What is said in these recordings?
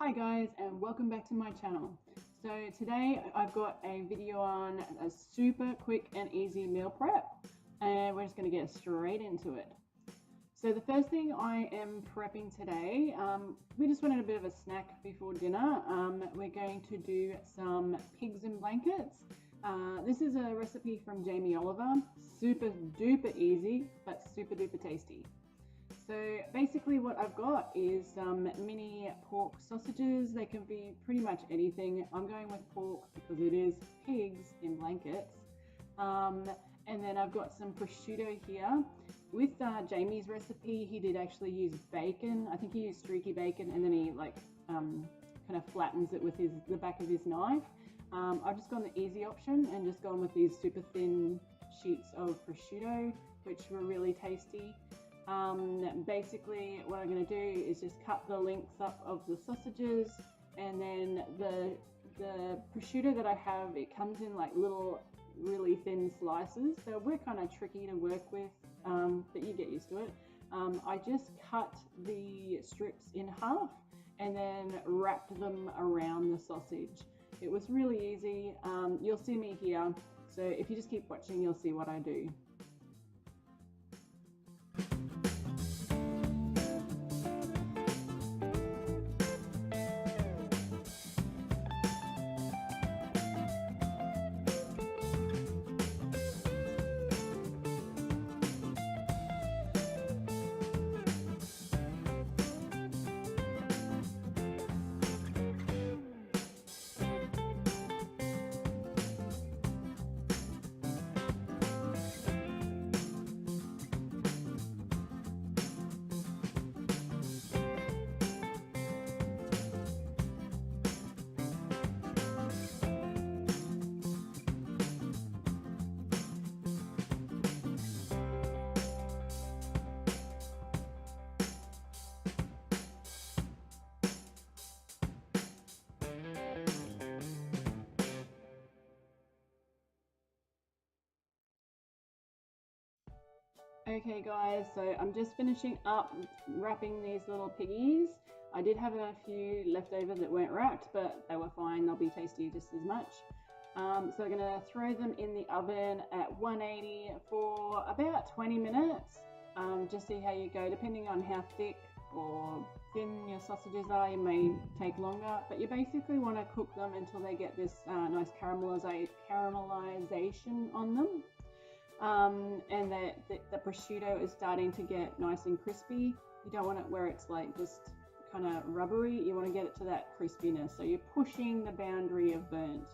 Hi guys, and welcome back to my channel. So today I've got a video on a super quick and easy meal prep, and we're just going to get straight into it. So the first thing I am prepping today, we just wanted a bit of a snack before dinner. We're going to do some pigs in blankets. This is a recipe from Jamie Oliver. Super duper easy, but super duper tasty. So basically what I've got is some mini pork sausages. They can be pretty much anything. I'm going with pork because it is pigs in blankets. And then I've got some prosciutto here. With Jamie's recipe, he did actually use bacon. I think he used streaky bacon, and then he kind of flattens it with the back of his knife. I've just gone the easy option and just gone with these super thin sheets of prosciutto, which were really tasty. Basically what I'm going to do is just cut the lengths up of the sausages, and then the prosciutto that I have, it comes in like little really thin slices, so we're kind of tricky to work with, but you get used to it. I just cut the strips in half and then wrapped them around the sausage. It was really easy. You'll see me here, so if you just keep watching, you'll see what I do. Okay guys, so I'm just finishing up wrapping these little piggies. I did have a few left over that weren't wrapped, but they were fine. They'll be tasty just as much. So we're going to throw them in the oven at 180 for about 20 minutes. Just see how you go. Depending on how thick or thin your sausages are, you may take longer, but you basically want to cook them until they get this nice caramelization on them. And the prosciutto is starting to get nice and crispy. You don't want it where it's like just kind of rubbery. You want to get it to that crispiness, so you're pushing the boundary of burnt.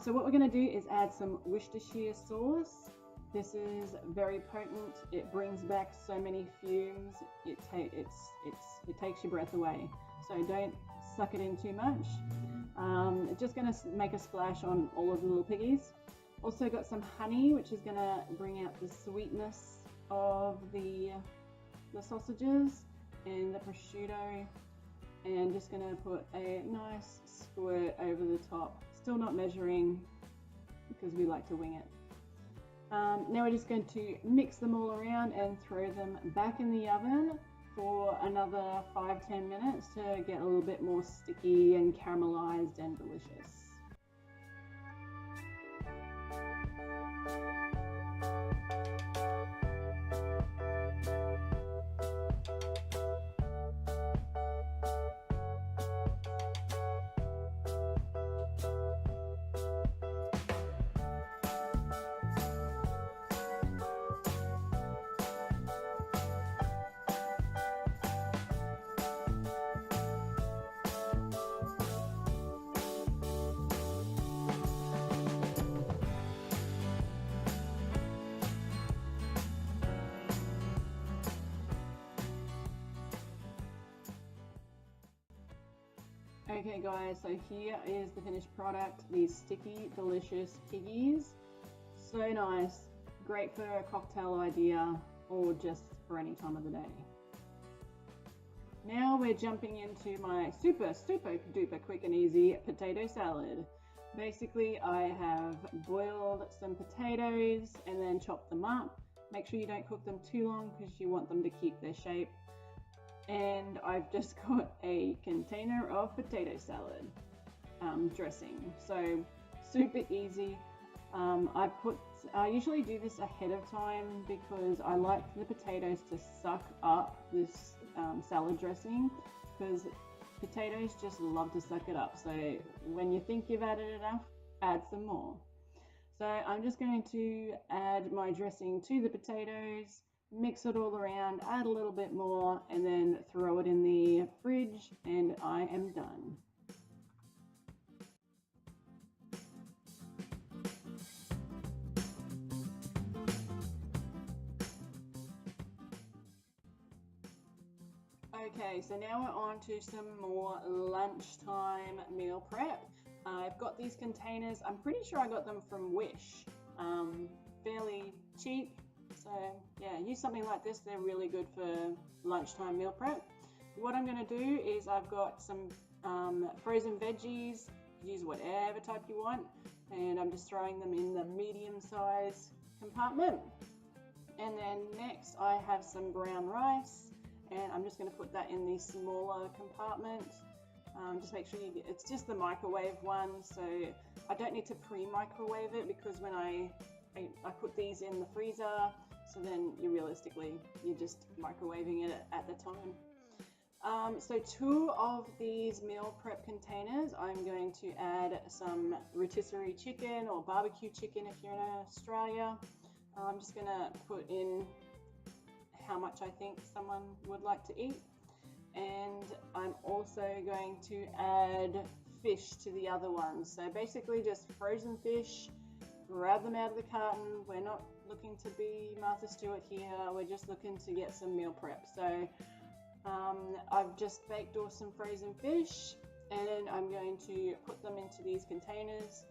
So what we're going to do is add some Worcestershire sauce. This is very potent. It brings back so many fumes. It takes your breath away. So don't suck it in too much. It's just going to make a splash on all of the little piggies. Also got some honey, which is going to bring out the sweetness of the sausages and the prosciutto, and just going to put a nice squirt over the top. Still not measuring because we like to wing it. Now we're just going to mix them all around and throw them back in the oven for another 5-10 minutes to get a little bit more sticky and caramelized and delicious. Okay guys, so here is the finished product. These sticky, delicious piggies. So nice. Great for a cocktail idea or just for any time of the day. Now we're jumping into my super duper quick and easy potato salad. Basically, I have boiled some potatoes and then chopped them up. Make sure you don't cook them too long because you want them to keep their shape. And I've just got a container of potato salad dressing. So super easy. I usually do this ahead of time because I like the potatoes to suck up this salad dressing, because potatoes just love to suck it up. So when you think you've added enough, add some more. So I'm just going to add my dressing to the potatoes, mix it all around, add a little bit more, and then throw it in the fridge, and I am done. Okay, so now we're on to some more lunchtime meal prep. I've got these containers. I'm pretty sure I got them from Wish. Fairly cheap. So yeah, use something like this. They're really good for lunchtime meal prep. What I'm going to do is I've got some frozen veggies. Use whatever type you want. And I'm just throwing them in the medium size compartment. And then next I have some brown rice. And I'm just going to put that in the smaller compartment. Just make sure it's just the microwave one, so I don't need to pre-microwave it, because when I put these in the freezer, so then you're just microwaving it at the time. So 2 of these meal prep containers, I'm going to add some rotisserie chicken or barbecue chicken if you're in Australia. I'm just going to put in how much I think someone would like to eat. And I'm also going to add fish to the other ones. So basically just frozen fish, grab them out of the carton. We're not looking to be Martha Stewart here. We're just looking to get some meal prep. So I've just baked off some frozen fish, and I'm going to put them into these containers.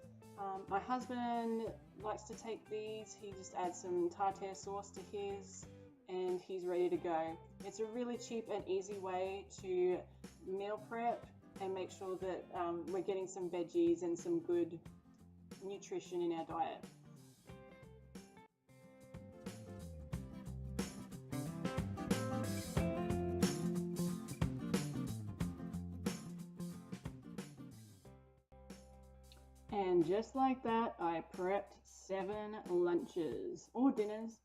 My husband likes to take these. He just adds some tartare sauce to his, and he's ready to go. It's a really cheap and easy way to meal prep and make sure that we're getting some veggies and some good nutrition in our diet. And just like that, I prepped 7 lunches or dinners,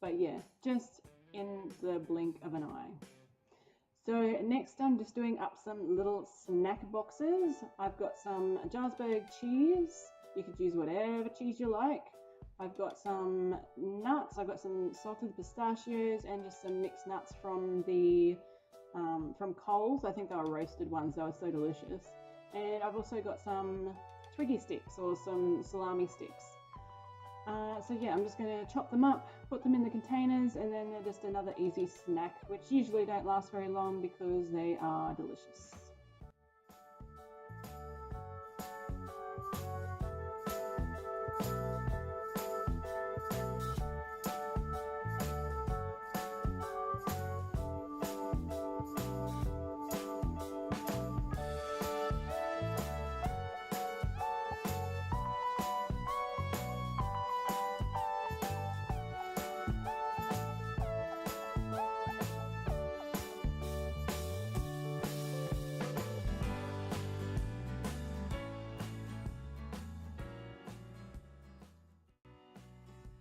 but yeah, just in the blink of an eye. So next I'm just doing up some little snack boxes. I've got some Jarlsberg cheese. You could use whatever cheese you like. I've got some nuts. I've got some salted pistachios and just some mixed nuts from the from Coles. I think they were roasted ones. They were so delicious. And I've also got some Twiggy sticks or some salami sticks. So yeah, I'm just going to chop them up, put them in the containers, and then they're just another easy snack, which usually don't last very long because they are delicious.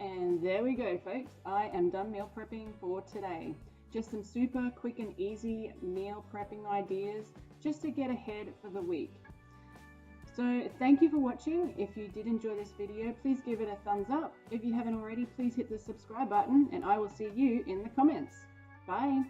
And there we go, folks. I am done meal prepping for today. Just some super quick and easy meal prepping ideas just to get ahead for the week. So thank you for watching. If you did enjoy this video, please give it a thumbs up. If you haven't already, please hit the subscribe button, and I will see you in the comments. Bye.